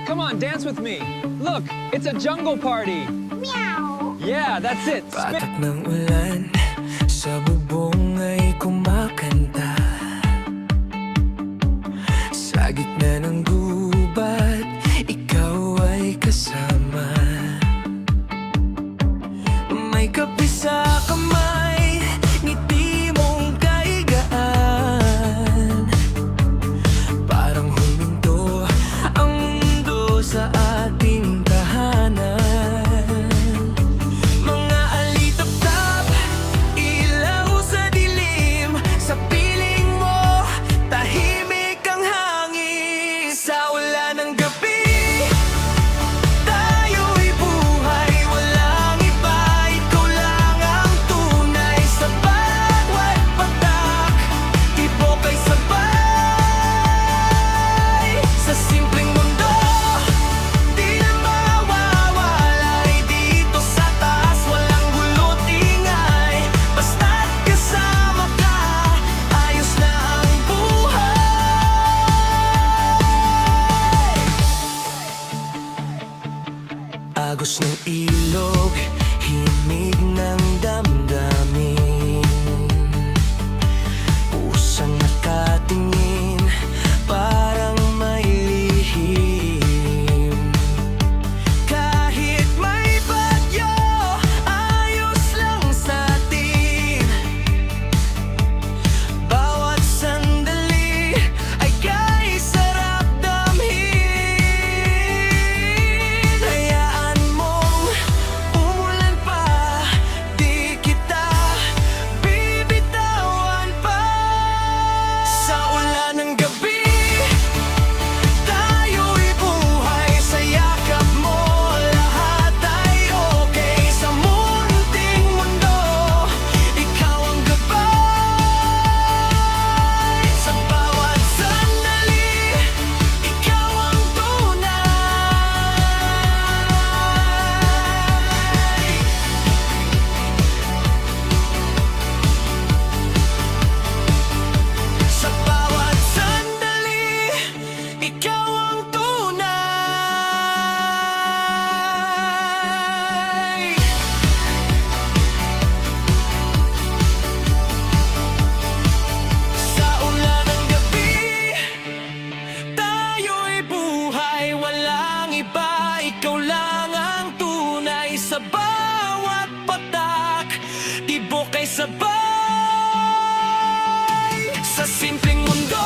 Come on, dance with me. Look, it's a jungle party. Meow. Yeah, that's it. Spin. Patak ng ulan sa bubong ay kumakanta. Sa gitna ng gubat, ikaw ay kasama. May kape sa kamay, ngiti mong kaigaan. Parang huminto ang mundo sa ating tahanan. Mga alitap-tap, ilaw sa dilim. Sa piling mo, tahimik ang hangin. Sa wala ng gabi, tayo'y buhay. Walang iba, ikaw lang ang tunay. Sa bawat patak, tibok ay sabay. Sa simpleng mundo, di na mawawalay. Dito sa taas, walang gulot ingay. Basta't kasama ka, ayos na ang buhay. Agos ng ilog, himig ng damdamin. Pusang nakatingin, parang may lihim. Kahit may bagyo, ayos lang sa atin. Bawat sandali ay kay sarap damhin. Hayaan mong umulan pa, di kita bibitawan pa. Sa ulan ng gabi, tayo'y buhay. Sa yakap mo, lahat ay okay. Sa munting mundo, ikaw ang gabay. Sa bawat sandali, ikaw ang tunay. Sa bawat sandali, ikaw ang tunay. Sa ulan ng gabi, tayo'y buhay. Walang iba, ikaw lang ang tunay. Sa bawat patak, tibok ay sabay. Sa simpleng mundo,